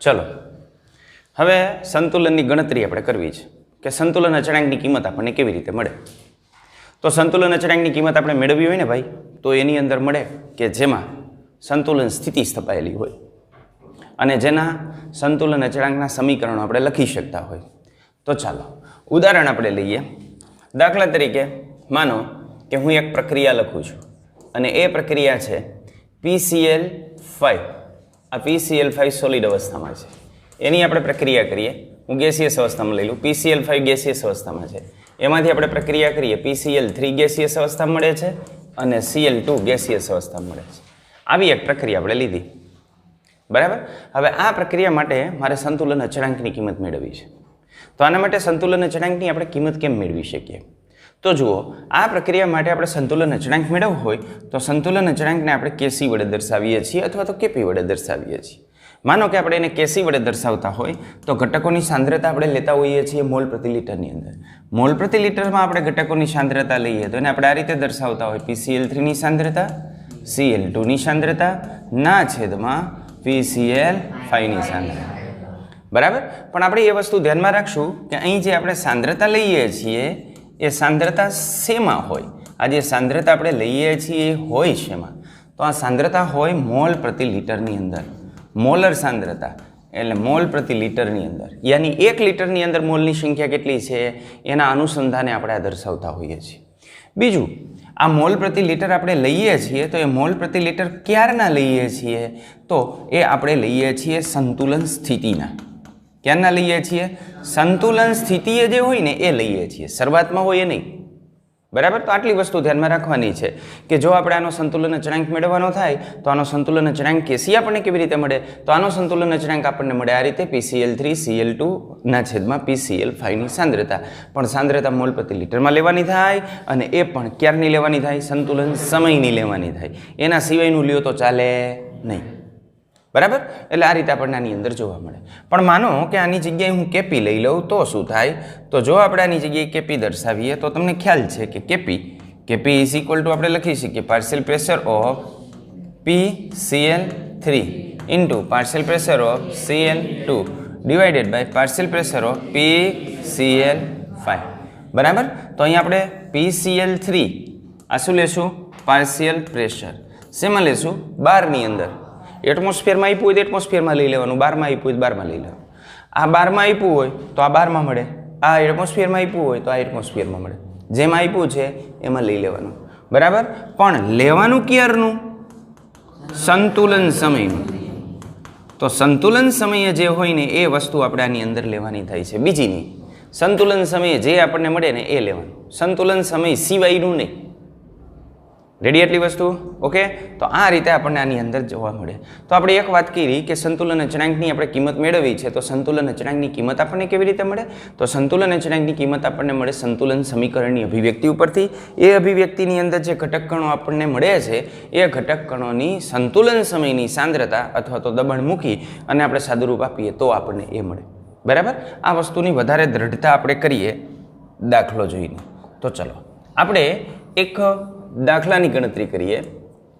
चलो હવે સંતુલનની ગણતરી આપણે કરવી છે કે સંતુલન અચળાંકની કિંમત આપણને કેવી રીતે મળે. તો સંતુલન અચળાંકની કિંમત આપણે મેળવવી હોય ને ભાઈ, તો એની અંદર મળે કે જેમાં સંતુલન સ્થિતિ સ્થપાયેલી હોય અને જેના સંતુલન અચળાંકના સમીકરણો આપણે લખી શકતા હોય. તો ચાલો ઉદાહરણ આપણે લઈએ. દાખલા તરીકે માનો કે હું એક પ્રક્રિયા લખું છું અને એ પ્રક્રિયા છે PCl5. આ PCl5 સોલિડ અવસ્થામાં છે, એની આપણે પ્રક્રિયા કરીએ. હું ગેસિયસ અવસ્થામાં લઈ લઉં. PCl5 ગેસિયસ અવસ્થામાં છે, એમાંથી આપણે પ્રક્રિયા કરીએ. PCl3 ગેસિયસ અવસ્થા મળે છે અને Cl2 ગેસિયસ અવસ્થા મળે છે. આવી એક પ્રક્રિયા આપણે લીધી, બરાબર. હવે આ પ્રક્રિયા માટે મારે સંતુલન અચળાંકની કિંમત મેળવવી છે. તો આના માટે સંતુલન અચળાંકની આપણે કિંમત કેમ મેળવી શકીએ? તો જુઓ, આ પ્રક્રિયા માટે આપણે સંતુલન અચળાંક મેળવવું હોય તો સંતુલન અચળાંકને આપણે Kc વડે દર્શાવીએ છીએ અથવા તો Kp વડે દર્શાવીએ છીએ. માનો કે આપણે એને Kc વડે દર્શાવતા હોય તો ઘટકોની સાંદ્રતા આપણે લેતા હોઈએ છીએ મોલ પ્રતિ લિટરની અંદર. મોલ પ્રતિ લિટરમાં આપણે ઘટકોની સાંદ્રતા લઈએ તો એને આપણે આ રીતે દર્શાવતા હોય: PCl3ની સાંદ્રતા, Cl2ની સાંદ્રતા ના છેદમાં PCl5ની સાંદ્રતા, બરાબર. પણ આપણે એ વસ્તુ ધ્યાનમાં રાખશું કે અહીં જે આપણે સાંદ્રતા લઈએ છીએ એ સાંદ્રતા શેમાં હોય? આ જે સાંદ્રતા આપણે લઈએ છીએ એ હોય શેમાં? તો આ સાંદ્રતા હોય મોલ પ્રતિ લિટરની અંદર. મોલર સાંદ્રતા એટલે મોલ પ્રતિ લિટરની અંદર, યાની 1 લિટરની અંદર મોલની સંખ્યા કેટલી છે એના અનુસંધાને આપણે આ દર્શાવતા હોઈએ છીએ. બીજું, આ મોલ પ્રતિ લિટર આપણે લઈએ છીએ તો એ મોલ પ્રતિ લિટર ક્યારના લઈએ છીએ? તો એ આપણે લઈએ છીએ સંતુલન સ્થિતિના. ક્યારના લઈએ છીએ? સંતુલન સ્થિતિએ જે હોય ને એ લઈએ છીએ, શરૂઆતમાં હોય એ નહીં, બરાબર. તો આટલી વસ્તુ ધ્યાનમાં રાખવાની છે કે જો આપણે આનો સંતુલન અચળાંક મેળવવાનો થાય તો આનો સંતુલન અચળાંક Kc આપણને કેવી રીતે મળે? તો આનો સંતુલન અચળાંક આપણને મળે આ રીતે: PCl3 Cl2 ના છેદમાં PCl5ની સાંદ્રતા. પણ સાંદ્રતા મોલ પ્રતિ લિટરમાં લેવાની થાય અને એ પણ ક્યારની લેવાની થાય? સંતુલન સમયની લેવાની થાય. એના સિવાયનું લ્યો તો ચાલે નહીં, બરાબર. એટલે આ રીતે આપણને આની અંદર જોવા મળે. પણ માનો કે આની જગ્યાએ હું Kp લઈ લઉં તો શું થાય? તો જો આપણે આની જગ્યાએ Kp દર્શાવીએ તો તમને ખ્યાલ છે કે Kp ઇઝ ઇક્વલ ટુ આપણે લખી શકીએ partial pressure of PCl3 into partial pressure of Cl2 divided by partial pressure of PCl5, બરાબર. તો અહીં આપણે PCl3 આ શું લેશું? Partial pressure. શેમાં લેશું? બારની અંદર. એટમોસ્ફિયરમાં આપ્યું હોય તો એટમોસ્ફિયરમાં લઈ લેવાનું, બારમાં આપ્યું હોય તો બારમાં લઈ લેવાનું. આ બારમાં આપ્યું હોય તો આ બારમાં મળે, આ એટમોસ્ફિયરમાં આપ્યું હોય તો આ એટમોસ્ફિયરમાં મળે. જેમાં આપ્યું છે એમાં લઈ લેવાનું, બરાબર. પણ લેવાનું ક્યારનું? સંતુલન સમયનું. તો સંતુલન સમયે જે હોય ને એ વસ્તુ આપણે આની અંદર લેવાની થાય છે, બીજી નહીં. સંતુલન સમયે જે આપણને મળે ને એ લેવાનું, સંતુલન સમય સિવાયનું નહીં. રેડી એટલી વસ્તુ? ઓકે. તો આ રીતે આપણને આની અંદર જોવા મળે. તો આપણે એક વાત કરી કે સંતુલન અચળાંકની આપણે કિંમત મેળવી છે, તો સંતુલન અચળાંકની કિંમત આપણને કેવી રીતે મળે? તો સંતુલન અચળાંકની કિંમત આપણને મળે સંતુલન સમીકરણની અભિવ્યક્તિ ઉપરથી. એ અભિવ્યક્તિની અંદર જે ઘટક કણો આપણને મળે છે એ ઘટક કણોની સંતુલન સમયની સાંદ્રતા અથવા તો દબાણ મૂકી અને આપણે સાદુરૂપ આપીએ તો આપણને એ મળે, બરાબર. આ વસ્તુની વધારે દ્રઢતા આપણે કરીએ દાખલો જોઈને. તો ચલો આપણે એક દાખલાની ગણતરી કરીએ.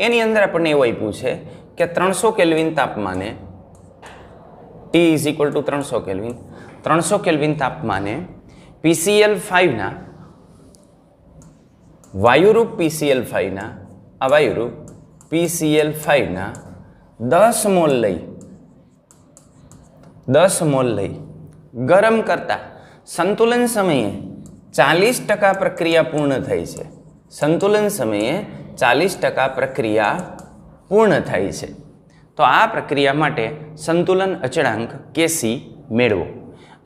એની અંદર આપણને એવું આપ્યું છે કે 300 કેલ્વિન તાપમાને T is equal two 300 kelvin, 300 kelvin તાપમાને PCl5ના વાયુરૂપ PCl5ના આ વાયુરૂપ PCl5ના 10 મોલ લઈ ગરમ કરતા સંતુલન સમયે 40% પ્રક્રિયા પૂર્ણ થઈ છે. સંતુલન સમયે 40% પ્રક્રિયા પૂર્ણ થાય છે. તો આ પ્રક્રિયા માટે સંતુલન અચળાંક Kc મેળવો.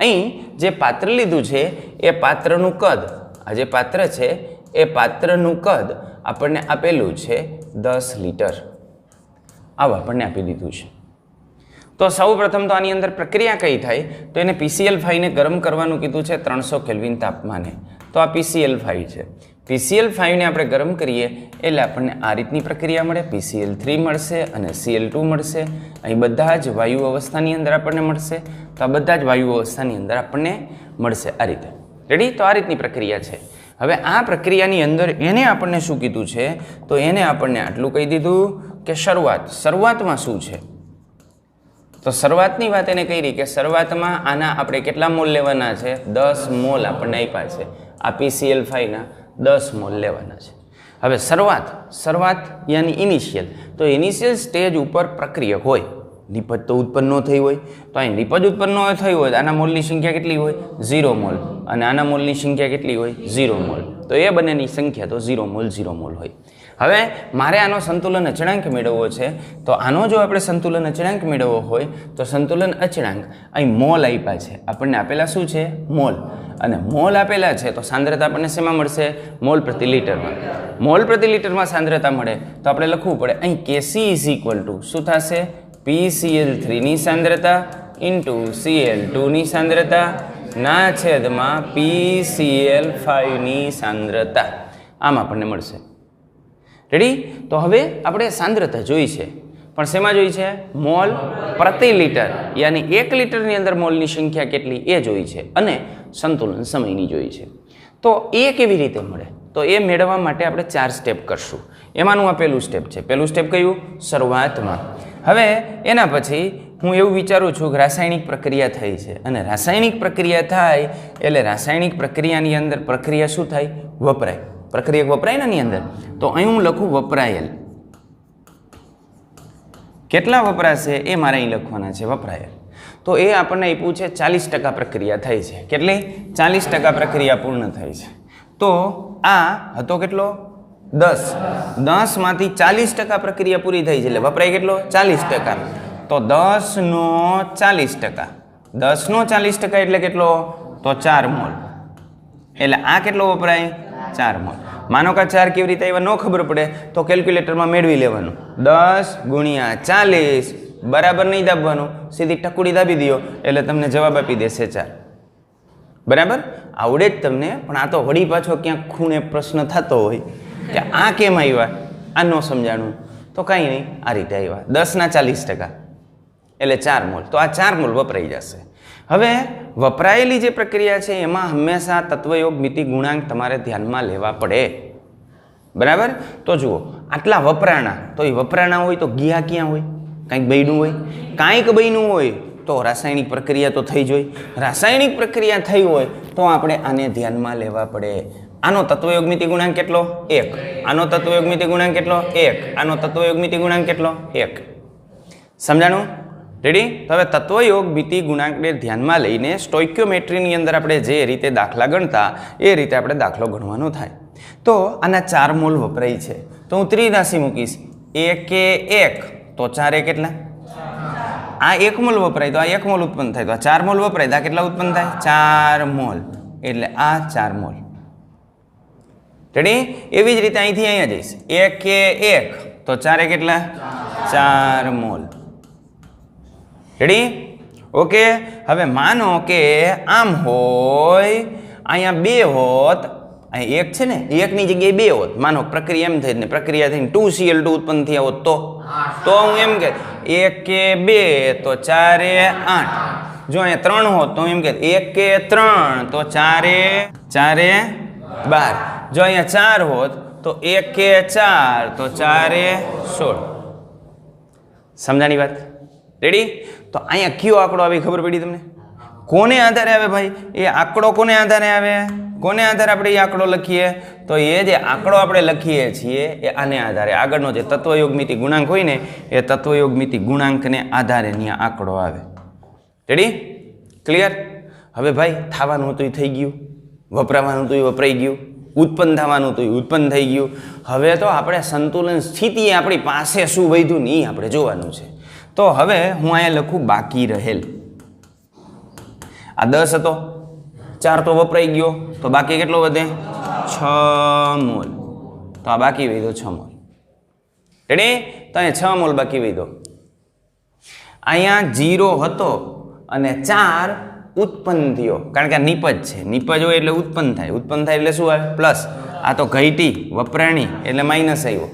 અહીં જે પાત્ર લીધું છે એ પાત્રનું કદ, આ જે પાત્ર છે એ પાત્રનું કદ આપણને આપેલું છે 10 લિટર. આવું આપણને આપી દીધું છે. તો સૌ પ્રથમ તો આની અંદર પ્રક્રિયા કઈ થાય? તો એને PCl5ને ગરમ કરવાનું કીધું છે 300 કેલ્વિન તાપમાને. તો આ PCl5 છે. PCl5ને આપણે ગરમ કરીએ એટલે આપણને આ રીતની પ્રક્રિયા મળે. PCl3 મળશે અને Cl2 મળશે. અહીં બધા જ વાયુ અવસ્થાની અંદર આપણને મળશે. તો આ બધા જ વાયુ અવસ્થાની અંદર આપણને મળશે આ રીતે. રેડી? તો આ રીતની પ્રક્રિયા છે. હવે આ પ્રક્રિયાની અંદર એને આપણને શું કીધું છે? તો એને આપણને આટલું કહી દીધું કે શરૂઆતમાં શું છે? તો શરૂઆતની વાત એને કહી રહી કે શરૂઆતમાં આના આપણે કેટલા મોલ લેવાના છે? 10 મોલ આપણને આપ્યા છે. આ PCl5ના 10 મોલ લેવાના છે. હવે શરૂઆત યાની ઇનિશિયલ. તો ઇનિશિયલ સ્ટેજ ઉપર પ્રક્રિયક હોય, નિપજ તો ઉત્પન્ન ન થઈ હોય, તો અહીં નિપજ ઉત્પન્ન ન થઈ હોય તો આના મોલની સંખ્યા કેટલી હોય? 0 મોલ. અને આના મોલની સંખ્યા કેટલી હોય? 0 મોલ. તો એ બંનેની સંખ્યા તો 0 મોલ હોય. હવે મારે આનો સંતુલન અચળાંક મેળવવો છે. તો આનો જો આપણે સંતુલન અચળાંક મેળવવો હોય તો સંતુલન અચળાંક અહીં મોલ આપ્યા છે. આપણને આપેલા શું છે? મોલ. અને મોલ આપેલા છે તો સાંદ્રતા આપણને શેમાં મળશે? મોલ પ્રતિ લિટરમાં. મોલ પ્રતિ લિટરમાં સાંદ્રતા મળે તો આપણે લખવું પડે અહીં Kc ઇઝ ઇક્વલ ટુ શું થશે? PCl3ની સાંદ્રતા ઇન્ટુ Cl2ની સાંદ્રતા ના છેદમાં PCl5ની સાંદ્રતા. આમ આપણને મળશે. રેડી? તો હવે આપણે સાંદ્રતા જોઈ છે, પણ શેમાં જોઈ છે? મોલ પ્રતિ લિટર, યાની 1 લિટરની અંદર મોલની સંખ્યા કેટલી એ જોઈ છે, અને સંતુલન સમયની જોઈ છે. તો એ કેવી રીતે મળે? તો એ મેળવવા માટે આપણે 4 સ્ટેપ કરશું. એમાંનું આ પહેલું સ્ટેપ છે. પહેલું સ્ટેપ કયું? શરૂઆતમાં. હવે એના પછી હું એવું વિચારું છું કે રાસાયણિક પ્રક્રિયા થઈ છે, અને રાસાયણિક પ્રક્રિયા થાય એટલે રાસાયણિક પ્રક્રિયાની અંદર પ્રક્રિયા શું થાય? વપરાય. પ્રક્રિયક વપરાય ને એની અંદર. તો અહીં હું લખું વપરાયેલ. કેટલા વપરાશે એ મારે અહીં લખવાના છે, વપરાયેલ. તો એ આપણને આપ્યું છે 40% પ્રક્રિયા થઈ છે. કેટલી? 40% પ્રક્રિયા પૂર્ણ થઈ છે. તો આ હતો કેટલો? 10 માંથી 40% પ્રક્રિયા પૂરી થઈ છે એટલે વપરાય કેટલો? 40%. તો 10નો 40%. 10નો 40% એટલે કેટલો? તો 4 મોલ. એટલે આ કેટલો વપરાય? 4 મોલ. માનો કે 4 કેવી રીતે આવ્યા ન ખબર પડે તો કેલ્ક્યુલેટરમાં મેળવી લેવાનું. 10 ગુણ્યા 40 બરાબર નહીં દાબવાનું, સીધી ટકુડી દાબી દો એટલે તમને જવાબ આપી દેશે 4. બરાબર? આવડે જ તમને. પણ આ તો વળી પાછો ક્યાંક ખૂણે પ્રશ્ન થતો હોય કે આ કેમ આવ્યા, આ ન સમજાણું, તો કાંઈ નહીં, આ રીતે આવ્યા. 10ના 40% એટલે 4 મોલ. તો આ 4 મોલ વપરાઈ જશે. હવે વપરાયેલી જે પ્રક્રિયા છે એમાં હંમેશા તત્વયોગ મિતિ ગુણાંક તમારે ધ્યાનમાં લેવા પડે. બરાબર? તો જુઓ, આટલા વપરાણા, તો એ વપરાણા હોય તો ગયા ક્યાં હોય? કાંઈક બન્યું હોય. કાંઈક બન્યું હોય તો રાસાયણિક પ્રક્રિયા તો થઈ જ હોય. રાસાયણિક પ્રક્રિયા થઈ હોય તો આપણે આને ધ્યાનમાં લેવા પડે. આનો તત્વયોગ મિતિ ગુણાંક કેટલો? 1. આનો તત્વયોગ મિતિ ગુણાંક કેટલો? 1. આનો તત્વયોગ મિતિ ગુણાંક કેટલો? 1. સમજાણું? રેડી? તો હવે તત્વયોગ મિતિ ગુણાંકને ધ્યાનમાં લઈને સ્ટોઇક્યોમેટ્રીની અંદર આપણે જે રીતે દાખલા ગણતા એ રીતે આપણે દાખલો ગણવાનો થાય. તો આના 4 મોલ વપરાય છે તો હું ત્રિરાશિ મૂકીશ. 1 એ 1 તો 4 એ કેટલા? આ 1 મોલ વપરાય તો આ 1 મોલ ઉત્પન્ન થાય, તો આ 4 મોલ વપરાય તો આ કેટલા ઉત્પન્ન થાય? 4 મોલ. એટલે આ 4 મોલ. રેડી? એવી જ રીતે અહીંથી અહીંયા જઈશ. 1 એ 1 તો 4 એ કેટલા? 4 મોલ. રેડી? ઓકે. હવે માનો કે આમ હોય, અહીંયા 2 હોત, અહીં 1 છે ને, 1ની જગ્યાએ 2 હોત. માનો પ્રક્રિયા એમ થઈ ને પ્રક્રિયા થઈને 2Cl2 ઉત્પન્ન થયા હોત તો હું એમ કે 1 એ 2 તો 4 એ 8. જો અહીંયા 3 હોત તો એમ કે 1 એ 3 તો 4 એ 12. જો અહીંયા 4 હોત તો 1 એ 4 તો 4 એ 16. સમજાણી વાત? રેડી? તો અહીંયા કયો આંકડો આવે ખબર પડી તમને? કોને આધારે આવે ભાઈ? એ આંકડો કોને આધારે આવે? કોને આધારે આપણે એ આંકડો લખીએ? તો એ જે આંકડો આપણે લખીએ છીએ એ આને આધારે, આગળનો જે તત્વયોગ મિતિ ગુણાંક હોય ને એ તત્વયોગ મિતિ ગુણાંકને આધારે ત્યાં આંકડો આવે. રેડી? ક્લિયર? હવે ભાઈ થવાનું હતું એ થઈ ગયું, વપરાવાનું હતું એ વપરાઈ ગયું, ઉત્પન્ન થવાનું હતું એ ઉત્પન્ન થઈ ગયું. હવે તો આપણે સંતુલન સ્થિતિ આપણી પાસે શું વધ્યું ને એ આપણે જોવાનું છે. તો હવે હું અહીંયા લખું બાકી રહેલ. આ 10 હતો, 4 તો વપરાઈ ગયો, તો બાકી કેટલો વધે? 6 મોલ. તો આ બાકી વધ્યો 6 મોલ. રેડી? તો અહીંયા 6 મોલ બાકી વધ્યો. અહીંયા 0 હતો અને 4 ઉત્પન્ન થયો, કારણ કે આ નિપજ છે. નિપજ હોય એટલે ઉત્પન્ન થાય. ઉત્પન્ન થાય એટલે શું આવે? પ્લસ. આ તો ઘટી વપરાણી એટલે માઇનસ આવ્યો.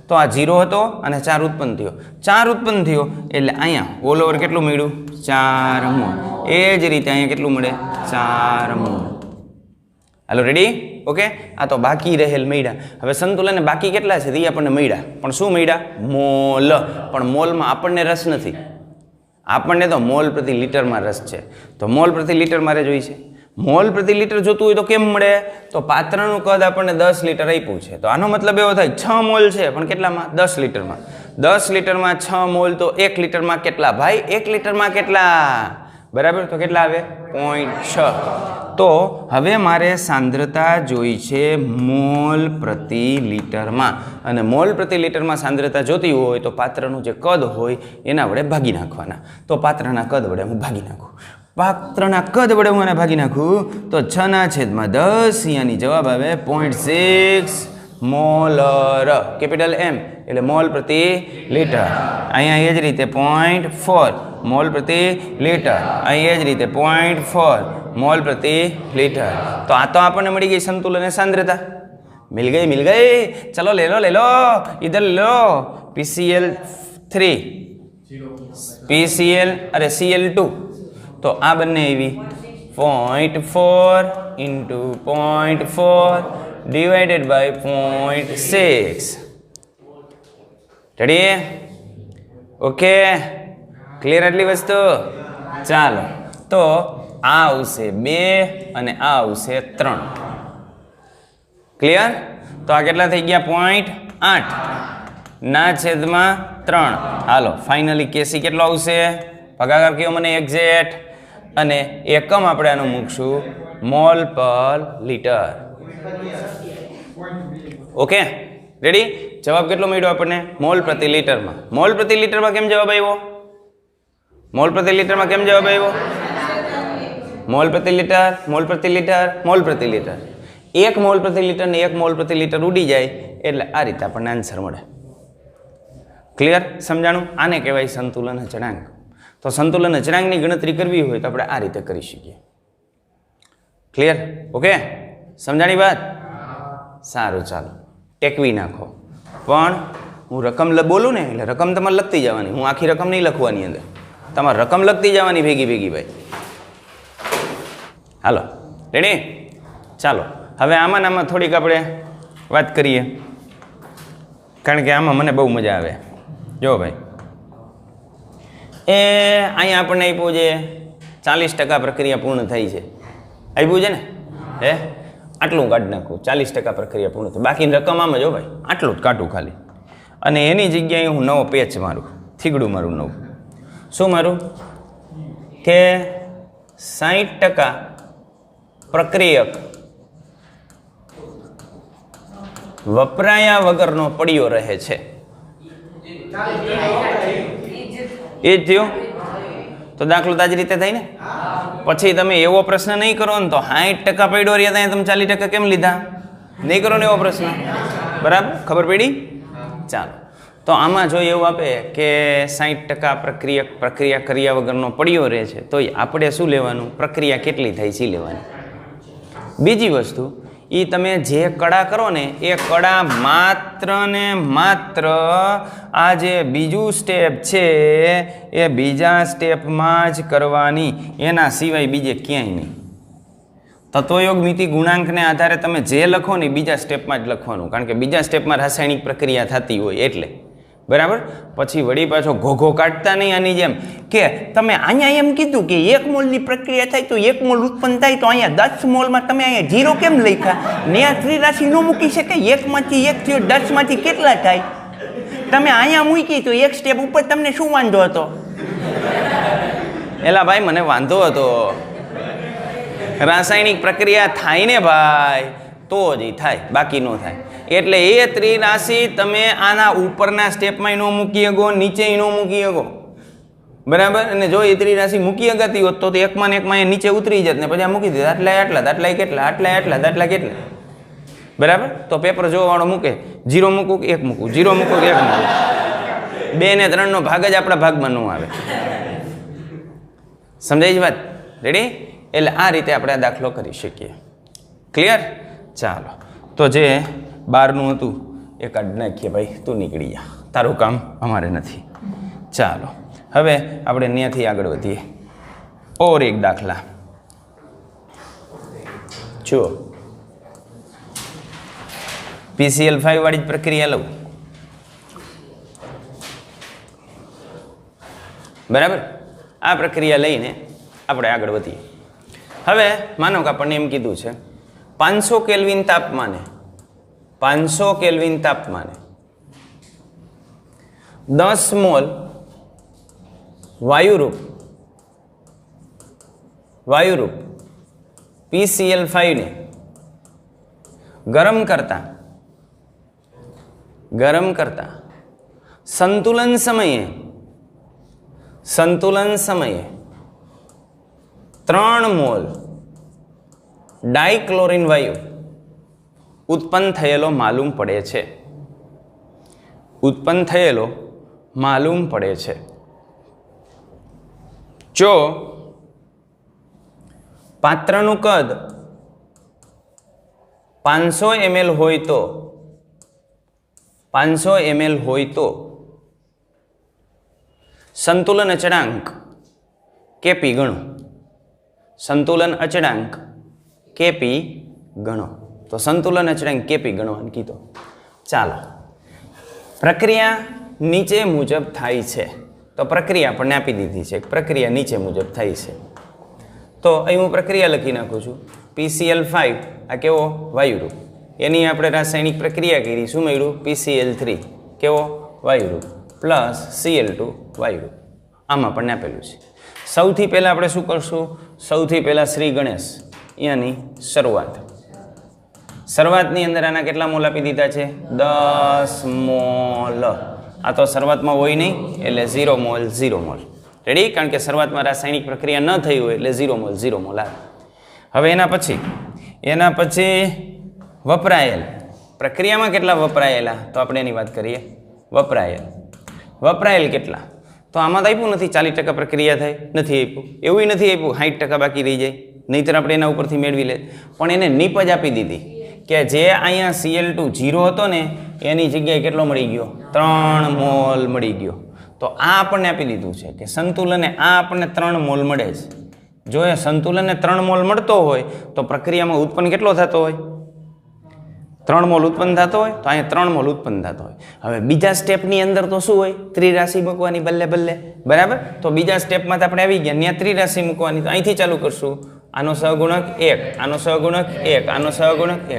તો આ 0 હતો અને 4 ઉત્પન્ન થયો. 4 ઉત્પન્ન થયો એટલે અહીંયા ઓલ ઓવર કેટલું મળ્યું? 4 મોલ. એ જ રીતે અહીંયા કેટલું મળે? 4 મોલ. હાલો, રેડી? ઓકે. આ તો બાકી રહેલ મળ્યા. હવે સંતુલન બાકી કેટલા છે એ આપણને મળ્યા, પણ શું મળ્યા? મોલ. પણ મોલમાં આપણને રસ નથી. આપણને તો મોલ પ્રતિ લિટરમાં રસ છે, તો મોલ પ્રતિ લિટર મારે જોઈ છે. મોલ પ્રતિ લિટર જોતું હોય તો કેમ મળે? તો પાત્રનું કદ આપણને 10 લિટર આપ્યું છે, તો આનો મતલબ એવો થાય 6 મોલ છે, પણ કેટલામાં? 10 લિટરમાં. 10 લિટરમાં 6 મોલ, તો 1 લિટરમાં કેટલા ભાઈ? 1 લિટરમાં કેટલા? બરાબર, તો કેટલા આવે? 0.6. તો હવે મારે સાંદ્રતા જોઈ છે મોલ પ્રતિ લિટરમાં, અને મોલ પ્રતિ લિટરમાં સાંદ્રતા જોતી હોય તો પાત્રનું જે કદ હોય એના વડે ભાગી નાખવાના. તો પાત્રના કદ વડે હું ભાગી નાખું. પાત્રના કદ વડે હું આને ભાગી નાખું તો 6/10, અહીંયાની જવાબ આવે 0.6 મોલર. કેપિટલ M એટલે મોલ પ્રતિ લિટર. અહીંયા એ જ રીતે 0.4 મોલ પ્રતિ લિટર. અહીં એ જ રીતે 0.4 મોલ પ્રતિ લિટર. તો આ તો આપણને મળી ગઈ સંતુલન અને સાંદ્રતા. મિલ ગઈ. ચલો લે લો ઇધર લે લો. PCl3 Cl2. તો આ બંને આવી 0.4 into 0.4 divided by 0.6. Ready? Okay, clear આટલી વસ્તુ? ચાલો, તો આ આવશે 2 અને આ આવશે 3. ક્લિયર? તો આ કેટલા થઈ ગયા? 0.8 ના છેદમાં 3. હાલો, ફાઇનલી કેસી કેટલો આવશે? ભાગાકાર કયો મને એક્ઝેક્ટ, અને એકમ આપણે આનું મૂકશું મોલ પર લિટર. Okay, ready? જવાબ કેટલો મળ્યો આપણને? મોલ પ્રતિ લિટરમાં. મોલ પ્રતિ લિટરમાં કેમ જવાબ આવ્યો? મોલ પ્રતિ લિટરમાં કેમ જવાબ આવ્યો? મોલ પ્રતિ લિટર, મોલ પ્રતિ લિટર, મોલ પ્રતિ લિટર. 1 મોલ પ્રતિ લિટર ને 1 મોલ પ્રતિ લિટર ઉડી જાય એટલે આ રીતે આપણને આન્સર મળે. ક્લિયર? સમજાણું? આને કહેવાય સંતુલન અચળાંક. તો સંતુલન અચળાંકની ગણતરી કરવી હોય તો આપણે આ રીતે કરી શકીએ. ક્લિયર? ઓકે, સમજાણી વાત? સારું, ચાલો ટેકવી નાખો. પણ હું રકમ બોલું ને એટલે રકમ તમારે લખતી જવાની. હું આખી રકમ નહીં લખવાની, અંદર તમારે રકમ લખતી જવાની ભેગી ભાઈ. હાલો, રેડી? ચાલો, હવે આમાં થોડીક આપણે વાત કરીએ, કારણ કે આમાં મને બહુ મજા આવે. જો ભાઈ, અહીંયા આપણને આપ્યું છે 40% પ્રક્રિયા પૂર્ણ થઈ છે. આપ્યું છે ને? આટલું કાઢી નાખું, 40% પ્રક્રિયા પૂર્ણ થઈ. બાકી રકમ આમ જ હો ભાઈ, આટલું જ કાઢું ખાલી. અને એની જગ્યાએ હું નવો પેચ મારું, થીગડું મારું નવું. શું મારું? કે 60% પ્રક્રિયક વપરાયા વગરનો પડ્યો રહે છે. એ જ થયું? તો દાખલો તાજી રીતે થાય ને? પછી તમે એવો પ્રશ્ન નહીં કરો ને તો 60% પડ્યો રહ્યા ત્યાં તમે 40% કેમ લીધા? નહીં કરો ને એવો પ્રશ્ન. બરાબર? ખબર પડી? ચાલો, તો આમાં જો એવું આપે કે 60% પ્રક્રિયા કર્યા વગરનો પડ્યો રહે છે, તો આપણે શું લેવાનું? પ્રક્રિયા કેટલી થાય છે લેવાની. બીજી વસ્તુ, એ તમે જે કડા કરો ને એ કડા માત્ર ને માત્ર આ જે બીજું સ્ટેપ છે એ બીજા સ્ટેપમાં જ કરવાની, એના સિવાય બીજે ક્યાંય નહીં. તત્વયોગ મિતિ ગુણાંકને આધારે તમે જે લખો ને બીજા સ્ટેપમાં જ લખવાનું, કારણ કે બીજા સ્ટેપમાં રાસાયણિક પ્રક્રિયા થતી હોય એટલે. બરાબર? પછી વળી પાછો ઘોઘો કાઢતા નહીં આની જેમ કે તમે અહીંયા એમ કીધું કે 1 મોલની પ્રક્રિયા થાય તો 1 મોલ ઉત્પન્ન થાય, તો અહીંયા 10 મોલમાં તમે અહીંયા 0 કેમ લખ્યા? ને આ ત્રિરાશિ ન મૂકી શકે? 1 માંથી 1 થયો, 10 માંથી કેટલા થાય? તમે અહીંયા મૂકી તો 1 સ્ટેપ ઉપર તમને શું વાંધો હતો? એલા ભાઈ, મને વાંધો હતો. રાસાયણિક પ્રક્રિયા થાય ને ભાઈ તો જ થાય, બાકી ન થાય. એટલે એ ત્રિરાશિ તમે આના ઉપરના સ્ટેપમાં ન મૂકી શકો, નીચે ન મૂકી શકો. બરાબર? અને જો એ ત્રિરાશિ મૂકી અગાતી હોત તો એકમાં ને એકમાં એ નીચે ઉતરી જાત ને પછી આ મૂકી દીધા. આટલા કેટલા, આટલા કેટલા. બરાબર? તો પેપર જોવાવાળો મૂકે 0 મૂકું કે 1 મૂકું, 0 મૂકું કે 1 મૂકું. 2 ને 3 નો ભાગ જ આપણા ભાગમાં ન આવે. સમજાય છે વાત? રેડી? એટલે આ રીતે આપણે આ દાખલો કરી શકીએ. ક્લિયર? ચાલો, તો જે 12નું હતું એ કાઢી નાખીએ ભાઈ, તું નીકળી જા, તારું કામ અમારે નથી. ચાલો, હવે આપણે ત્યાંથી આગળ વધીએ. ઓર એક દાખલા જુઓ. PCl5 વાળી જ પ્રક્રિયા લઉં. બરાબર? આ પ્રક્રિયા લઈને આપણે આગળ વધીએ. હવે માનો કે આપણને એમ કીધું છે 500 કેલ્વિન તાપમાને 500 કેલ્વિન તાપમાને 10 મોલ વાયુરૂપ PCl5 ને ગરમ કરતા સંતુલન સમયે 3 મોલ ડાઇક્લોરિન વાયુ ઉત્પન્ન થયેલો માલુમ પડે છે. જો પાત્રનું કદ 500 ml હોય તો સંતુલન અચળાંક Kp ગણો. તો સંતુલન અચળાંક Kp ગણવાનું કીધો. ચાલો, પ્રક્રિયા નીચે મુજબ થાય છે. તો પ્રક્રિયા આપણને આપી દીધી છે, પ્રક્રિયા નીચે મુજબ થાય છે. તો અહીં હું પ્રક્રિયા લખી નાખું છું. PCl5 આ કેવો વાયુરૂપ, એની આપણે રાસાયણિક પ્રક્રિયા કરી, શું મળ્યું? PCl3 કેવો વાયુરૂપ પ્લસ Cl2 વાયુરૂપ. આમાં આપણને આપેલું છે. સૌથી પહેલાં આપણે શું કરશું? સૌથી પહેલાં શ્રી ગણેશ અહીંયાની શરૂઆતની અંદર આના કેટલા મોલ આપી દીધા છે? 10 મોલ. આ તો શરૂઆતમાં હોય નહીં એટલે 0 મોલ. રેડી? કારણ કે શરૂઆતમાં રાસાયણિક પ્રક્રિયા ન થઈ હોય એટલે 0 મોલ આવે. હવે એના પછી વપરાયેલ પ્રક્રિયામાં કેટલા વપરાયેલા? તો આપણે એની વાત કરીએ. વપરાયેલ કેટલા? તો આમાં તો આપ્યું નથી 40% પ્રક્રિયા થાય, નથી આપ્યું. એવું નથી આપ્યું 60% બાકી રહી જાય, નહીંતર આપણે એના ઉપરથી મેળવી લે. પણ એને નીપજ આપી દીધી કે જે અહીંયા Cl2 0 હતો ને એની જગ્યાએ કેટલો મળી ગયો? 3 મોલ મળી ગયો. તો આ આપણને આપી દીધું છે કે સંતુલને આ આપણને 3 મોલ મળે છે. જો એ સંતુલનને 3 મોલ મળતો હોય તો પ્રક્રિયામાં ઉત્પન્ન કેટલો થતો હોય? 3 મોલ ઉત્પન્ન થતો હોય. તો અહીંયા 3 મોલ ઉત્પન્ન થતો હોય. હવે બીજા સ્ટેપની અંદર તો શું હોય? ત્રિરાશિ મૂકવાની બલ્લે. બરાબર? તો બીજા સ્ટેપમાં તો આપણે આવી ગયા, ત્યાં ત્રિરાશિ મૂકવાની. તો અહીંથી ચાલુ કરશું. આનો સહગુણક 1, આનો સહગુણક 1, આનો સહગુણક 1,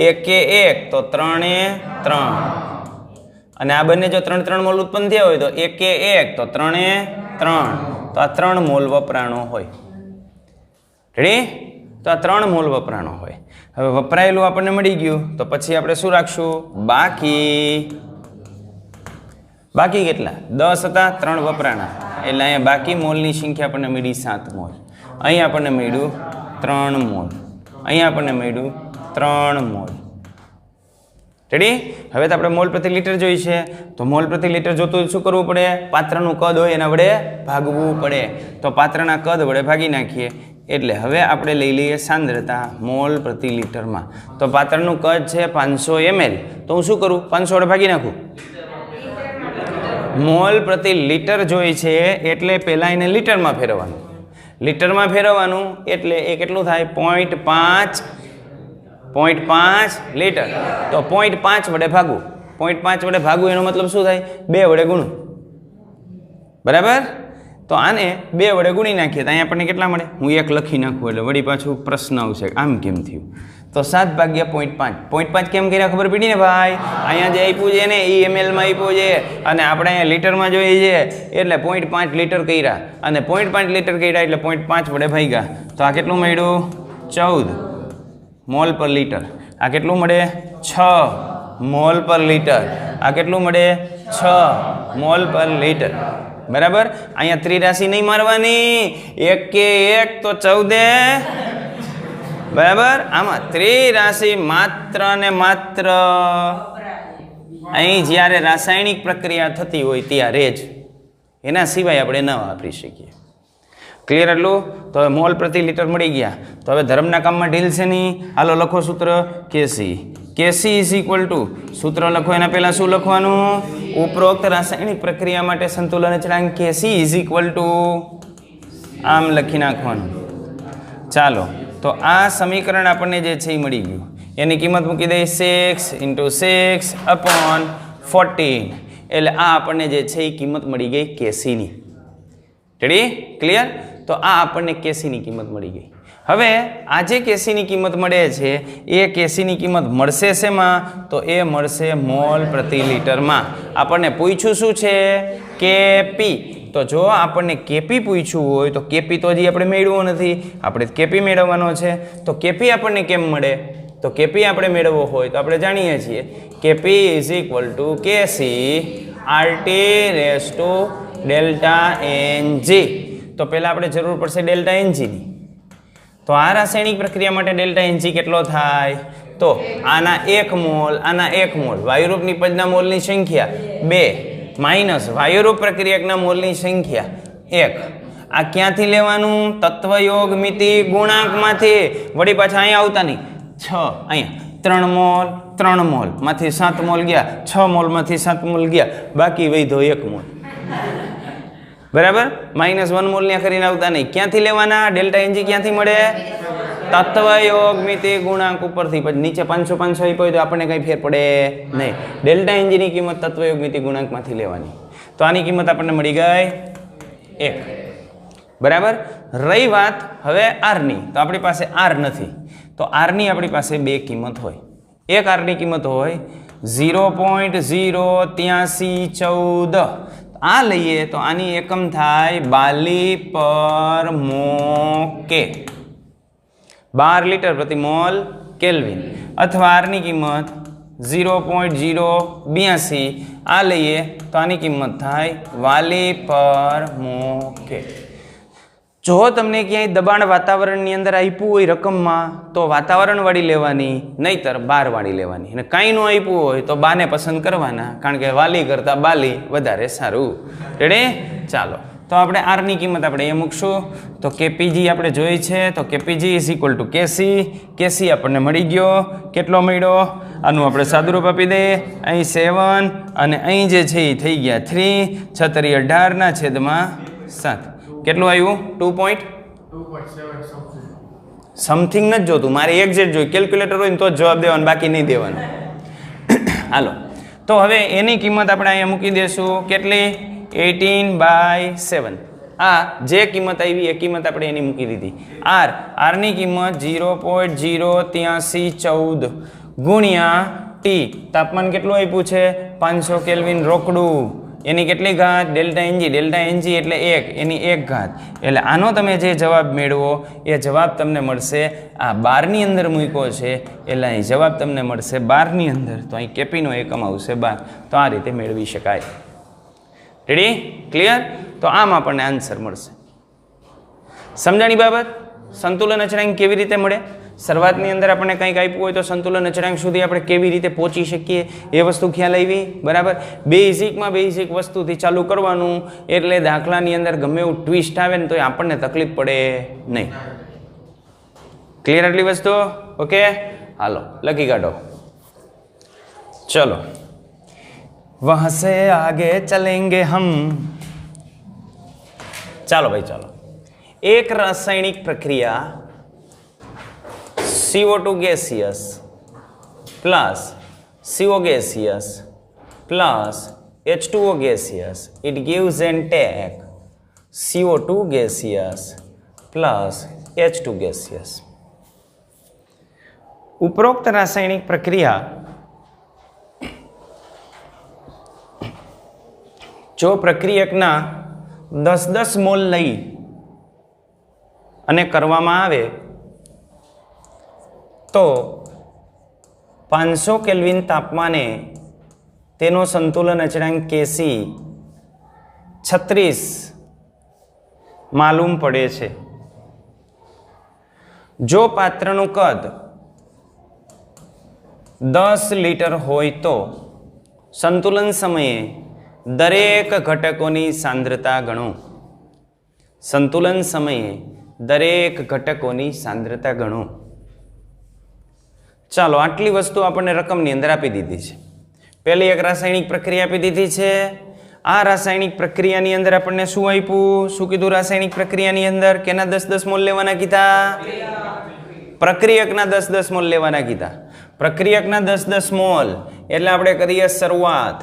1 કે 1 તો 3 એ 3. અને આ બંને જો 3 મોલ ઉત્પન્ન થયા હોય તો 1 કે 1 તો 3 એ 3. તો આ 3 મોલ વપરાણો હોય. રેડી? તો આ 3 મોલ વપરાણો હોય. હવે વપરાયેલું આપણને મળી ગયું તો પછી આપણે શું રાખશું? બાકી કેટલા? 10 હતા, 3 વપરાણા એટલે અહીંયા બાકી મોલની સંખ્યા આપણને મળી 7 મોલ. અહીં આપણને મળ્યું 3 મોલ. અહીં આપણને મળ્યું 3 મોલ. રેડી? હવે તો આપણે મોલ પ્રતિ લીટર જોઈ છે. તો મોલ પ્રતિ લીટર જોતું શું કરવું પડે? પાત્રનું કદ હોય એના વડે ભાગવું પડે. તો પાત્રના કદ વડે ભાગી નાખીએ. એટલે હવે આપણે લઈ લઈએ સાંદ્રતા મોલ પ્રતિ લીટરમાં. તો પાત્રનું કદ છે 500 ml. તો હું શું કરું? 500 વડે ભાગી નાખું. મોલ પ્રતિ લીટર જોઈ છે એટલે પહેલાં એને લીટરમાં ફેરવવાનું. એટલે એ કેટલું થાય? 0.5 લીટર. તો 0.5 વડે ભાગવું. 0.5 વડે ભાગવું એનો મતલબ શું થાય? 2 વડે ગુણું. બરાબર? તો આને 2 વડે ગુણી નાખીએ તો અહીંયા આપણને કેટલા મળે? હું 1 લખી નાખું એટલે વળી પાછું પ્રશ્ન આવશે આમ કેમ થયું? તો 7 ભાગ્યા 0.5 કેમ કર્યા ખબર પડી ને ભાઈ? અહીંયા જે આપ્યું છે ને એ mlમાં આપ્યું છે અને આપણે અહીંયા લીટરમાં જોઈએ છે એટલે 0.5 લીટર કર્યા અને 0.5 લીટર કર્યા એટલે 0.5 વડે ભાગ્યા. તો આ કેટલું મળ્યું? 14 મોલ પર લીટર. આ કેટલું મળે? 6 મોલ પર લીટર. આ કેટલું મળે? 6 મોલ પર લીટર. બરાબર? અહીંયા ત્રિરાશિ નહીં મારવાની. 1 કે 1 તો 14. બરાબર? આમાં ત્રિરાશિ માત્ર ને માત્ર અહીં જ્યારે રાસાયણિક પ્રક્રિયા થતી હોય ત્યારે જ, એના સિવાય આપણે ન વાપરી શકીએ. ક્લિયર એટલું? તો હવે મોલ પ્રતિ લીટર મળી ગયા. તો હવે ધર્મના કામમાં ઢીલ છે નહીં. હાલો લખો સૂત્ર Kc ઇઝ ઇક્વલ ટુ, સૂત્ર લખો એના પહેલાં શું લખવાનું? ઉપરોક્ત રાસાયણિક પ્રક્રિયા માટે સંતુલન અચળાંક Kc ઇઝ ઇક્વલ ટુ આમ લખી નાખવાનું. ચાલો, તો આ સમીકરણ આપણને જે છે એ મળી ગયું. એની કિંમત મૂકી દઈએ 6 × 6/14. એટલે આ આપણને જે છે એ કિંમત મળી ગઈ Kcની. રેડી? ક્લિયર? તો આ આપણને કેસીની કિંમત મળી ગઈ. હવે આ જે કેસીની કિંમત મળે છે એ કેસીની કિંમત મળશે શેમાં? તો એ મળશે મોલ પ્રતિ લીટરમાં. આપણને પૂછ્યું શું છે? કેપી. તો જો આપણને કેપી પૂછ્યું હોય તો કેપી તો હજી આપણે મેળવ્યો નથી, આપણે કેપી મેળવવાનો છે. તો કેપી આપણને કેમ મળે? તો કેપી આપણે મેળવવો હોય તો આપણે જાણીએ છીએ KP is equal to KC RT raise to delta NG. તો પહેલાં આપણે જરૂર પડશે ડેલ્ટા એનજીની. તો આ રાસાયણિક પ્રક્રિયા માટે ડેલ્ટા એનજી કેટલો થાય? તો આના 1 મોલ, આના 1 મોલ, વાયુરૂપ નિપજના મોલની સંખ્યા 2 માઇનસ વાયુરૂપ પ્રક્રિયકના મોલની સંખ્યા 1. આ ક્યાંથી લેવાનું? તત્વયોગ મિતિ ગુણાંકમાંથી. વળી પાછા અહીંયા આવતા નહીં. 6 અહીંયા 3 મોલ માંથી 7 મોલ ગયા, 6 મોલમાંથી 7 મોલ ગયા, બાકી વધ્યો 1 મોલ. બરાબર? -1 મોલ ને કરીને આવતા નહીં. ક્યાંથી લેવાના? ડેલ્ટા એનજી ક્યાંથી મળે? તત્વયોગ મિતિ ગુણાંક ઉપરથી. પછી નીચે 500 500 આપ્યો હોય તો આપણને કંઈ ફેર પડે નહીં. ડેલ્ટા એનજીની કિંમત તત્વયોગ મિતિ ગુણાંકમાંથી લેવાની. તો આની કિંમત આપણને મળી ગઈ 1. બરાબર? રહી વાત હવે આરની. તો આપણી પાસે આર નથી. તો આરની આપણી પાસે 2 કિંમત હોય. એક આરની કિંમત હોય 0.08314. આ લઈએ તો આની એકમ થાય બાલી પર મોકે, 12 લીટર પ્રતિ મોલ કેલ્વિન. અથવા આરની કિંમત 0.082. આ લઈએ તો આની કિંમત થાય વાલી પર મોકે. જો તમને ક્યાંય દબાણ વાતાવરણની અંદર આપ્યું હોય રકમમાં તો વાતાવરણવાળી લેવાની, નહીતર બારવાળી લેવાની. અને કાંઈ ન આપ્યું હોય તો બાને પસંદ કરવાના, કારણ કે વાલી કરતાં બાલી વધારે સારું. રેડી? ચાલો તો આપણે આરની કિંમત આપણે એ મૂકશું. તો કેપીજી આપણે જોઈ છે. તો કેપીજી ઇઝ ઇક્વલ ટુ કેસી. કેસી આપણને મળી ગયો. કેટલો મળ્યો? આનું આપણે સાદુરૂપ આપી દઈએ. અહીં 7 અને અહીં જે છે એ થઈ ગયા 3. 6 × 18/7. કેટલું આવ્યું? 2.7 સમથિંગ નથી જોતું, મારે એક્ઝેક્ટ જોઈ. કેલ્ક્યુલેટર હોય ને તો જ જવાબ દેવાનો, બાકી નહીં દેવાનો. હાલો તો હવે એની કિંમત આપણે અહીંયા મૂકી દઈશું. કેટલી? 18/7. આ જે કિંમત આવી એ કિંમત આપણે એની મૂકી દીધી. આરની કિંમત 0.08314 ગુણ્યા ટી. તાપમાન કેટલું આપ્યું છે? 500 કેલ્વિન રોકડું. એની કેટલી ઘાત? Delta NG. ડેલ્ટા એનજી એટલે 1, એની 1 ઘાત. એટલે આનો તમે જે જવાબ મેળવો એ જવાબ તમને મળશે આ 12ની અંદર મૂક્યો છે, એટલે અહીં જવાબ તમને મળશે 12ની અંદર. તો અહીં કેપીનો એકમ આવશે 12. તો આ રીતે મેળવી શકાય. રેડી? ક્લિયર? તો આમ આપણને આન્સર મળશે. સમજાણી બાબત? સંતુલન અચળાંક કેવી રીતે મળે? શરૂઆતની અંદર આપણને કંઈક આપ્યું હોય તો સંતુલન અચળાંક સુધી આપણે કેવી રીતે પહોંચી શકીએ એ વસ્તુ ખ્યાલ આવી. બરાબર? બેઝિકમાં બેઝિક વસ્તુથી ચાલુ કરવાનું, એટલે દાખલાની અંદર ગમે એવું ટ્વિસ્ટ આવે ને તો આપણને તકલીફ પડે નહીં. ક્લિયર આટલી વસ્તુ? ઓકે, હાલો લખી કાઢો. ચલો, વહાં સે આગે ચલેંગે હમ. ચાલો ભાઈ ચાલો. એક રાસાયણિક પ્રક્રિયા CO2 gaseous plus CO gaseous plus H2O gaseous, it gives and take CO2 gaseous plus H2 gaseous. ઉપરોક્ત રાસાયણિક પ્રક્રિયા જો પ્રક્રિયકના 10-10 મોલ લઈ અને કરવામાં આવે તો 500 કેલ્વિન તાપમાને તેનો સંતુલન અચળાંક કેસી 36 માલુમ પડે છે. જો પાત્રનું કદ 10 લીટર હોય તો સંતુલન સમયે દરેક ઘટકોની સાંદ્રતા ગણો. સંતુલન સમયે દરેક ઘટકોની સાંદ્રતા ગણો. ચાલો, આટલી વસ્તુ આપણને રકમની અંદર આપી દીધી છે. પહેલી એક રાસાયણિક પ્રક્રિયા આપી દીધી છે. આ રાસાયણિક પ્રક્રિયાની અંદર આપણને શું આપ્યું? શું કીધું? રાસાયણિક પ્રક્રિયાની અંદર કેના 10-10 મોલ લેવાના કીધા? પ્રક્રિયકના 10-10 મોલ લેવાના કીધા. પ્રક્રિયકના 10-10 મોલ એટલે આપણે કરીએ શરૂઆત.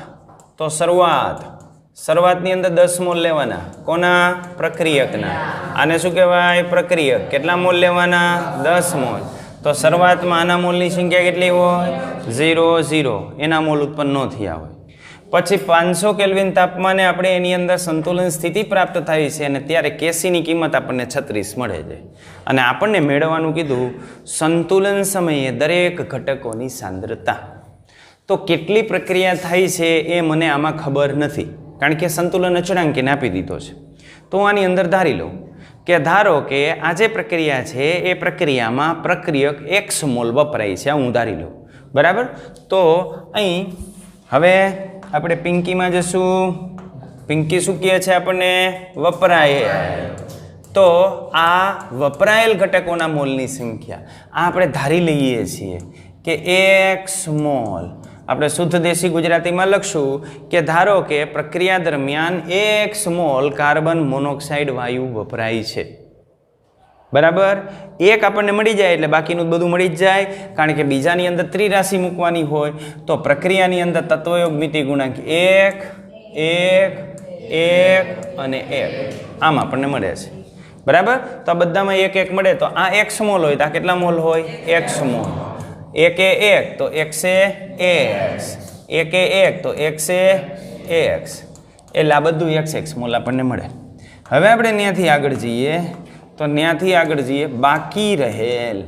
તો શરૂઆત શરૂઆતની અંદર 10 મોલ લેવાના. કોના? પ્રક્રિયકના. આને શું કહેવાય? પ્રક્રિયક. કેટલા મોલ લેવાના? 10 મોલ. તો શરૂઆતમાં આના મોલની સંખ્યા કેટલી હોય? 0 0. એના મોલ ઉત્પન્ન ન થયા હોય. પછી 500 કેલ્વિન તાપમાને આપણે એની અંદર સંતુલન સ્થિતિ પ્રાપ્ત થાય છે અને ત્યારે કેસીની કિંમત આપણને 36 મળે છે. અને આપણને મેળવવાનું કીધું સંતુલન સમયે દરેક ઘટકોની સાંદ્રતા. તો કેટલી પ્રક્રિયા થાય છે એ મને આમાં ખબર નથી, કારણ કે સંતુલન અચળાંકને આપી દીધો છે. તો હું આની અંદર ધારી લઉં કે ધારો કે આ જે પ્રક્રિયા છે એ પ્રક્રિયામાં પ્રક્રિયક x મોલ વપરાય છે. હું ધારી લઉં. બરાબર. તો અહીં હવે આપણે પિંકીમાં જશું. પિંકી શું કહે છે આપણને? વપરાયેલ. તો આ વપરાયેલ ઘટકોના મોલની સંખ્યા આ આપણે ધારી લઈએ છીએ કે x મોલ. આપણે શુદ્ધ દેશી ગુજરાતીમાં લખશું કે ધારો કે પ્રક્રિયા દરમિયાન x મોલ કાર્બન મોનોક્સાઇડ વાયુ વપરાય છે. બરાબર. એક આપણને મળી જાય એટલે બાકીનું બધું મળી જ જાય, કારણ કે બીજાની અંદર ત્રિરાશિ મૂકવાની હોય. તો પ્રક્રિયાની અંદર તત્વયોગ મિતિ ગુણાંક 1 1 1 અને 1 આમ આપણને મળે છે. બરાબર. તો આ બધામાં 1 1 મળે. તો આ x મોલ હોય તો આ કેટલા મોલ હોય? x mall. 1 એ 1 તો x એ x. 1 એ 1 તો x એ x. એટલે આ બધું x મોલ આપણને મળે. હવે આપણે ત્યાંથી આગળ જઈએ. તો ત્યાંથી આગળ જઈએ બાકી રહેલ.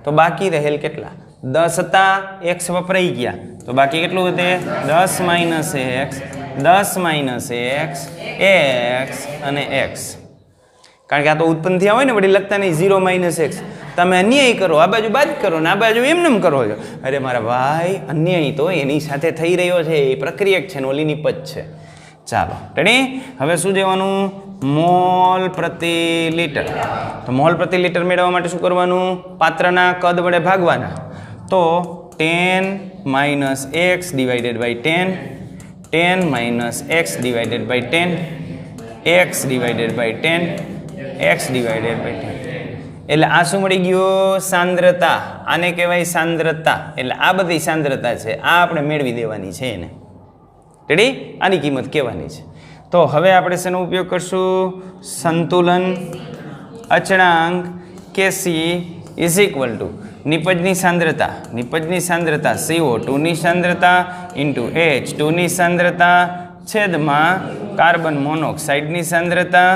તો બાકી રહેલ કેટલા? 10 હતા, x વપરાઈ ગયા. તો બાકી કેટલું વધે? 10 minus x, 10 minus x, x અને x. કારણ કે આ તો ઉત્પન્ન થયા હોય ને, વળી લખતા નહીં 0 માઇનસ x. તમે અન્યાય કરો, આ બાજુ બાદ કરો ને આ બાજુ એમને કરો છો. અરે મારા ભાઈ, અન્યાય તો એની સાથે થઈ રહ્યો છે, એ પ્રક્રિયક છે ને ઓલી નિપજ છે. ચાલો રેડી. હવે શું દેવાનું? મોલ પ્રતિ લિટર. તો મોલ પ્રતિ લિટર મેળવવા માટે શું કરવાનું? પાત્રના કદ વડે ભાગવાના. તો 10 minus x divided by 10, 10 minus x divided by 10, x divided by 10, x divided by 10. એટલે આ શું મળી ગયું? સાંદ્રતા. આને કહેવાય સાંદ્રતા. એટલે આ બધી સાંદ્રતા છે, આ આપણે મેળવી દેવાની છે એને. રેડી. આની કિંમત કહેવાની છે. તો હવે આપણે શેનો ઉપયોગ કરશું? સંતુલન અચળાંક Kc ઇઝ ઇક્વલ ટુ નિપજની સાંદ્રતા. નિપજની સાંદ્રતા CO2 ની સાંદ્રતા ઇન્ટુ H2 ની સાંદ્રતા છેદમાં કાર્બન મોનોક્સાઇડની સાંદ્રતા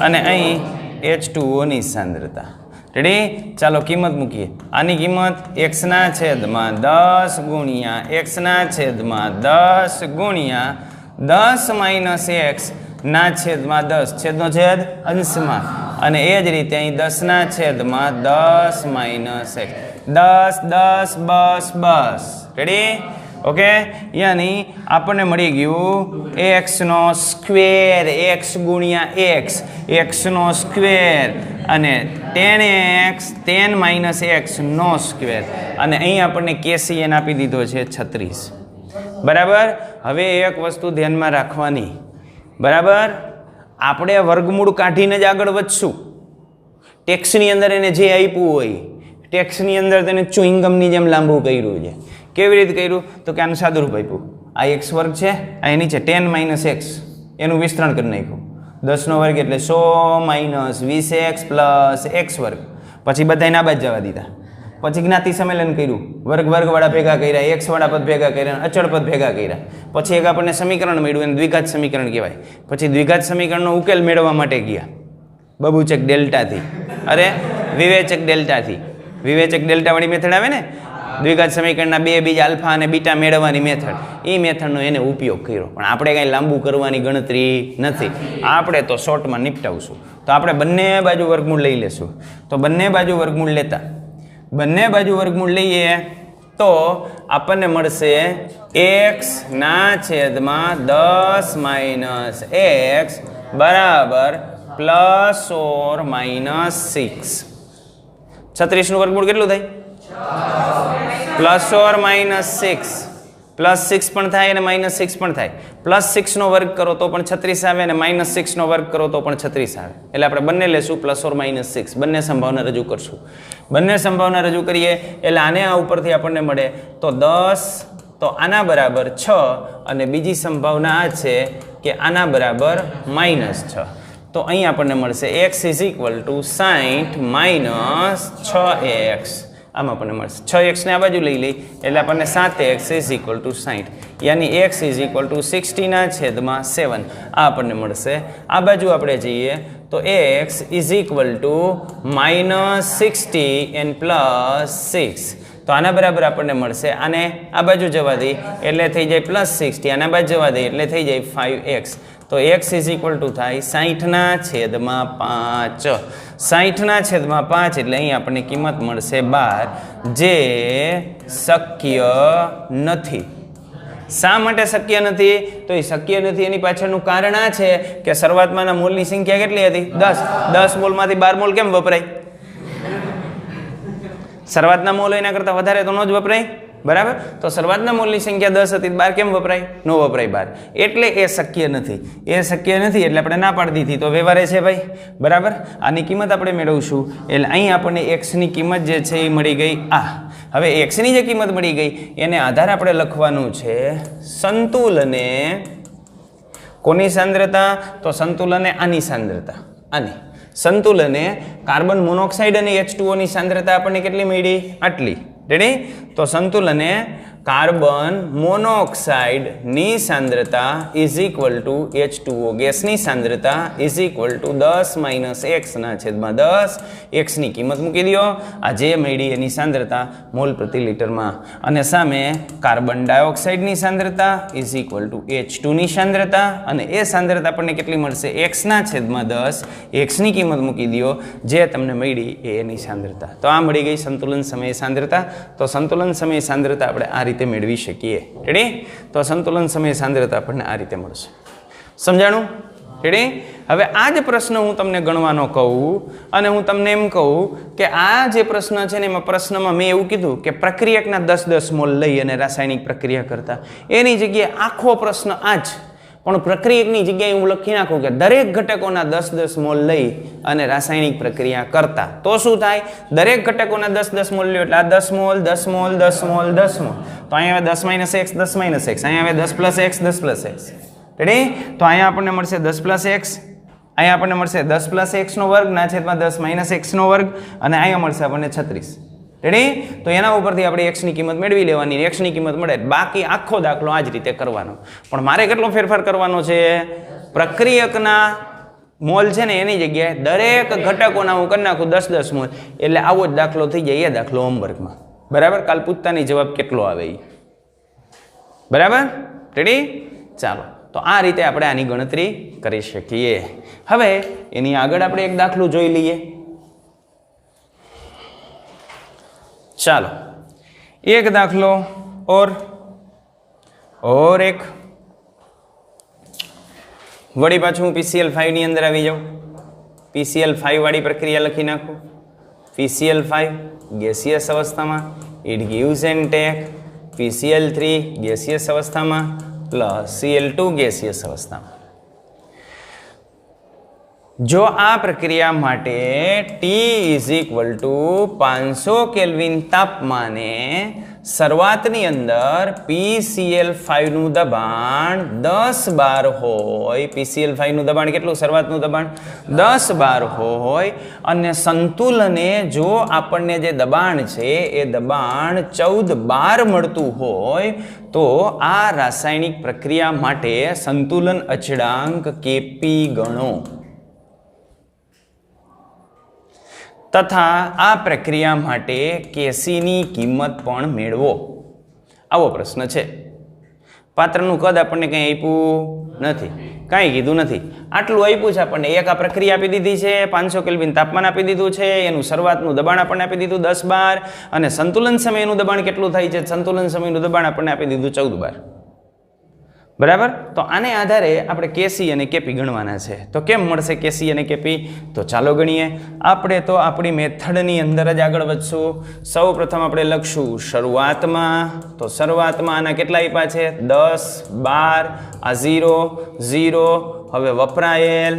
અને અહીં H2O ની સાંદ્રતા. રેડી. ચાલો કિંમત મૂકીએ. આની કિંમત x ના છેદમાં 10 ગુણ્યા x ના છેદમાં 10 ગુણ્યા 10 માઇનસ x ના છેદમાં 10, છેદનો છેદ અંશમાં, અને એ જ રીતે અહીં 10 ના છેદમાં 10 માઇનસ x. 10 10 બસ બસ. રેડી. ઓકે. યાની આપણને મળી ગયું x નો સ્ક્વેર, x ગુણ્યા x નો સ્ક્વેર અને 10x 10 માઇનસ x નો સ્ક્વેર, અને અહીં આપણને KCN આપી દીધો છે 36. બરાબર. હવે એક વસ્તુ ધ્યાનમાં રાખવાની. બરાબર. આપણે વર્ગમૂળ કાઢીને જ આગળ વધશું. ટેક્સની અંદર એને જે આપ્યું હોય, ટેક્સની અંદર તેને ચ્યુઇંગમની જેમ લાંબુ કર્યું છે. કેવી રીતે કર્યું? તો કે આનું સાદુરૂપ આપ્યું. આ x વર્ગ છે, આ એની છે 10 માઇનસ x, એનું વિસ્તરણ કરી નાખ્યું. 10 નો વર્ગ એટલે 100 માઇનસ 20x પ્લસ x વર્ગ. પછી બધાને આ બાદ જવા દીધા. પછી જ્ઞાતિ સંમેલન કર્યું, વર્ગ વર્ગવાળા ભેગા કર્યા, x વાળા પદ ભેગા કર્યા, અચળ પદ ભેગા કર્યા. પછી એક આપણને સમીકરણ મળ્યું, એને દ્વિઘાત સમીકરણ કહેવાય. પછી દ્વિઘાત સમીકરણનો ઉકેલ મેળવવા માટે ગયા બબૂચક ડેલ્ટાથી, અરે વિવેચક ડેલ્ટાથી. વિવેચક ડેલ્ટા વાળી મેથડ આવે ને, દ્વિઘાત સમીકરણના બે બીજા આલ્ફા અને બીટા મેળવવાની મેથડ, એ મેથડનો એને ઉપયોગ કર્યો. પણ આપણે કાંઈ લાંબુ કરવાની ગણતરી નથી, આપણે તો શોર્ટમાં નિપટાવશું. તો આપણે બંને બાજુ વર્ગમૂળ લઈ લેશું. તો બંને બાજુ વર્ગમૂળ લેતા, બંને બાજુ વર્ગમૂળ લઈએ તો આપણને મળશે x ના છેદમાં 10 માઇનસ x બરાબર પ્લસ ઓર માઇનસ 6. 36 નું વર્ગમૂળ કેટલું થાય? Plus or minus 6. પ્લસ 6 પણ થાય અને માઇનસ 6 પણ થાય. પ્લસ 6 નો વર્ગ કરો તો પણ 36 આવે અને માઇનસ 6 નો વર્ગ કરો તો પણ 36 આવે. એટલે આપણે બંને લેશું પ્લસ ઓર માઇનસ 6. બંને સંભાવના રજૂ કરશું. બંને સંભાવના રજૂ કરીએ એટલે આને આ ઉપરથી આપણને મળે તો 10 તો આના બરાબર 6 અને બીજી સંભાવના આ છે કે આના બરાબર -6. તો અહીં આપણને મળશે x = 60 - 6x. આમ આપણને મળશે 6x ને આ બાજુ લઈ લઈ એટલે આપણને 7x = 60 યાની x = 60/7. આ આપણને મળશે. આ બાજુ આપણે જઈએ તો x = -60 and +6. તો આના બરાબર આપણને મળશે. આને આ બાજુ જવા દઈ એટલે થઈ જાય +60. આના બાજુ જવા દઈ એટલે થઈ જાય 5x. તો x = થાય 60/5. 60/5 એટલે અહીં આપણને કિંમત મળશે 12, જે શક્ય નથી. શા માટે શક્ય નથી? તો એ શક્ય નથી એની પાછળનું કારણ આ છે કે શરૂઆતમાંના મોલની સંખ્યા કેટલી હતી? 10 મોલમાંથી 12 મોલ કેમ વપરાય? શરૂઆતના મોલ એના કરતાં વધારે તો ન જ વપરાય, બરાબર? તો શરૂઆતના મોલની સંખ્યા 10 હતી, 12 કેમ વપરાય? ન વપરાય 12. એટલે એ શક્ય નથી. એ શક્ય નથી એટલે આપણે ના પાડી દીધી. તો વ્યવહારે છે ભાઈ, બરાબર? આની કિંમત આપણે મેળવશું એટલે અહીં આપણને x ની કિંમત જે છે એ મળી ગઈ. આ હવે x ની જે કિંમત મળી ગઈ એને આધારે આપણે લખવાનું છે સંતુલને કોની સાંદ્રતા? તો સંતુલને આની સાંદ્રતા, આની સંતુલને કાર્બન મોનોક્સાઇડ અને H2O ની સાંદ્રતા આપણને કેટલી મળી? આટલી. રેડી? તો સંતુલને કાર્બન મોનોક્સાઇડ ની સાંદ્રતા = H2O ગેસની સાંદ્રતા = 10 - x/10. x ની કિંમત મૂકી દો. આ જે મળી એની સાંદ્રતા મોલ પ્રતિ લિટરમાં, અને સામે કાર્બન ડાયોક્સાઇડની સાંદ્રતા = H2 ની સાંદ્રતા, અને એ સાંદ્રતા આપણને કેટલી મળશે? x/10. x ની કિંમત મૂકી દો. જે તમને મળી એ એની સાંદ્રતા. તો આ મળી ગઈ સંતુલન સમય સાંદ્રતા. તો સંતુલન સમય સાંદ્રતા આપણે આ રીતે મેળવી શકીએ. રેડી? તો સંતુલન સમય સાંદ્રતા આપણને આ રીતે મળશે. સમજાણું? રેડી? હવે આ જ પ્રશ્ન હું તમને ગણવાનો કહું અને હું તમને એમ કહું કે આ જે પ્રશ્ન છે ને એમાં પ્રશ્નમાં મેં એવું કીધું કે પ્રક્રિયકના 10 મોલ લઈ અને રાસાયણિક પ્રક્રિયા કરતા. એની જગ્યાએ આખો પ્રશ્ન આ જ, પણ પ્રક્રિયકની જગ્યાએ હું લખી નાખું કે દરેક ઘટકોના 10 મોલ લઈ અને રાસાયણિક પ્રક્રિયા કરતા. તો શું થાય? દરેક ઘટકોના 10 મોલ લ્યો એટલે આ 10 મોલ 10 મોલ 10 મોલ 10 મોલ. તો અહીંયા આવે 10 - x 10 - x, અહીંયા આવે 10 + x 10 + x. રેડી? તો અહીંયા આપણને મળશે 10 + x, અહીંયા આપણને મળશે 10 + x² / 10 - x², અને અહીંયા મળશે આપણને 36. રેડી? તો એના ઉપરથી આપણે x ની કિંમત મેળવી લેવાની. x ની કિંમત મળે બાકી આખો દાખલો આ જ રીતે કરવાનો. પણ મારે કેટલો ફેરફાર કરવાનો છે? પ્રક્રિયકના મોલ છે ને એની જગ્યાએ દરેક ઘટકોના હું કરી નાખું 10 મોલ, એટલે આવો જ દાખલો થઈ જાય. એ દાખલો હોમવર્કમાં, બરાબર? કાલ પૂછતાની જવાબ કેટલો આવે એ, બરાબર? રેડી? ચાલો, તો આ રીતે આપણે આની ગણતરી કરી શકીએ. હવે એની આગળ આપણે એક દાખલો જોઈ લઈએ. ચાલો, એક દાખલો और एक वड़ी पाछू हूँ PCl5 ની અંદર આવી જાઉં. PCl5 વાળી પ્રક્રિયા લખી નાખું. PCl5 ગેસિયસ અવસ્થામાં, it gives and take PCl3 gaseous અવસ્થામાં પ્લસ Cl2 ગેસિયસ અવસ્થામાં. જો આ પ્રક્રિયા માટે T = 500 કેલ્વિન તાપમાને શરૂઆતની અંદર PCl5 નું દબાણ 10 bar હોય. PCl5 નું દબાણ કેટલું? શરૂઆતનું દબાણ 10 bar હોય, અને સંતુલને જો આપણને જે દબાણ છે એ દબાણ 14 bar મળતું હોય તો આ રાસાયણિક પ્રક્રિયા માટે સંતુલન અચળાંક Kp ગણો તથા આ પ્રક્રિયા માટે Kc ની કિંમત પણ મેળવો. આવો પ્રશ્ન છે. પાત્રનું કદ આપણને કંઈ આપ્યું નથી, કાંઈ કીધું નથી. આટલું આપ્યું છે આપણને. એક આ પ્રક્રિયા આપી દીધી છે, 500 કેલ્વિન તાપમાન આપી દીધું છે, એનું શરૂઆતનું દબાણ આપણને આપી દીધું 10 bar, અને સંતુલન સમયનું દબાણ કેટલું થાય છે? સંતુલન સમયનું દબાણ આપણને આપી દીધું 14 bar. બરાબર? તો આને આધારે આપણે Kc અને Kp ગણવાના છે. તો કેમ મળશે Kc અને Kp? તો ચાલો ગણીએ. આપણે તો આપણી મેથડની અંદર જ આગળ વધશું. સૌ પ્રથમ આપણે લખશું શરૂઆતમાં. તો શરૂઆતમાં આના કેટલા આપ્યા છે? 10 12, આ 0 0. હવે વપરાયેલ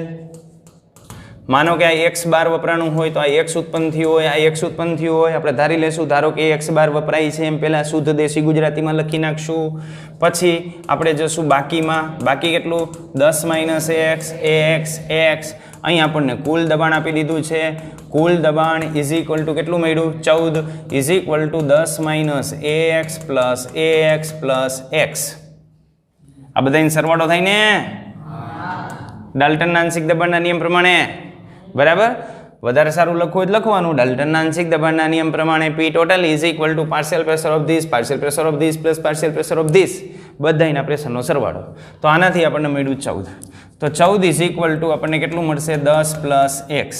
માનો કે આ એક્સ બાર વપરાણું હોય તો આ એક્સ ઉત્પન્ન થયું હોય, આ એક્સ ઉત્પન્ન થયું હોય, આપણે ધારી લેશું ધારો કે એક્સ બાર વપરાય છે એમ પહેલાં શુદ્ધ દેશી ગુજરાતીમાં લખી નાખશું. પછી આપણે જશું બાકીમાં. બાકી કેટલું? 10 માઇનસ એક્સ એક્સ. અહીં આપણને કુલ દબાણ આપી દીધું છે. કુલ દબાણ ઇઝ ઇક્વલ ટુ કેટલું મળ્યું? 14 is equal two 10 minus x plus x. આ બધાનો સરવાળો થાય ને ડાલ્ટનના આંશિક દબાણના નિયમ પ્રમાણે. બરાબર? વધારે સારું લખવું જ લખવાનું. ડાલ્ટનના આંશિક દબાણના નિયમ પ્રમાણે P total is equal two partial pressure of this plus partial pressure of this, બધાના પ્રેશરનો સરવાળો. તો આનાથી આપણને મળ્યું 14. તો 14 ઇઝ ઇક્વલ ટુ આપણને કેટલું મળશે? 10 plus x.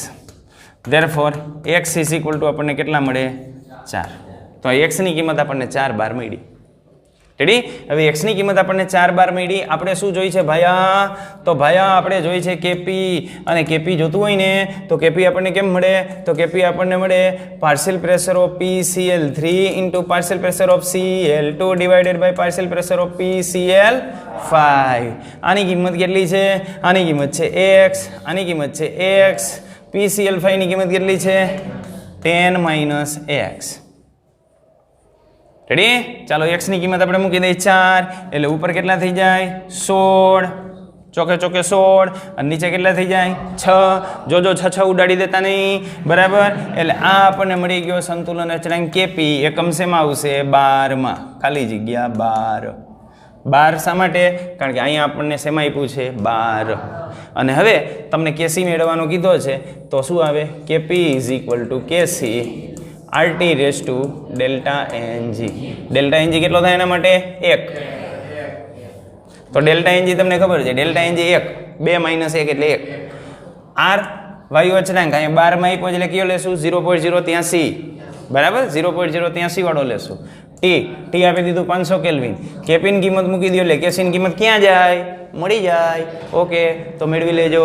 Therefore x is equal two આપણને કેટલા મળે? 4. તો આ એક્સની કિંમત આપણને 4 બાર મળી. રેડી? હવે એક્સની કિંમત આપણને 4 બાર મળી. આપણે શું જોઈ છે ભાયા? તો ભાયા આપણે જોઈ છે કેપી, અને કેપી જોતું હોય ને તો કેપી આપણને કેમ મળે? તો કેપી આપણને મળે partial pressure of PCl3 into partial pressure of Cl2 divided by partial pressure of PCl5. આની કિંમત કેટલી છે? આની કિંમત છે x, આની કિંમત છે x. PCl5 ની કિંમત કેટલી છે? 10 માઇનસ એક્સ. રેડી? ચાલો x ની કિંમત આપણે મૂકી દઈએ 4, એટલે ઉપર કેટલા થઈ જાય? 16. ચોકે 16. અને નીચે કેટલા થઈ જાય? 6. જો 6 ઉડાડી દેતા નહીં. બરાબર? એટલે આ આપણને મળી ગયો સંતુલન અચળાંક કેપી. એકમ શેમાં આવશે? 12 માં. ખાલી જગ્યા 12. 12 શા માટે? કારણ કે અહીંયા આપણને શેમાં આપ્યું છે? 12. અને હવે તમને કેસી મેળવવાનો કીધો છે તો શું આવે? KP is equal to KC RT raise to delta NG. Delta NG કેટલો થાય એના માટે? 1. તો ડેલ્ટા એનજી તમને ખબર છે, ડેલ્ટા એનજી 1. 2 માઇનસ 1 એટલે 1. આર વાયુ અચળાંક અહીંયા 12 માં આપ્યો એટલે કયો લેશું? 0.083. બરાબર? 0.083 વાળો લેશું. ટી આપી દીધું 500 કેલ્વિન. કેપીની કિંમત મૂકી દો એટલે કેસીની કિંમત ક્યાં જાય? મળી જાય. ઓકે, તો મેળવી લેજો.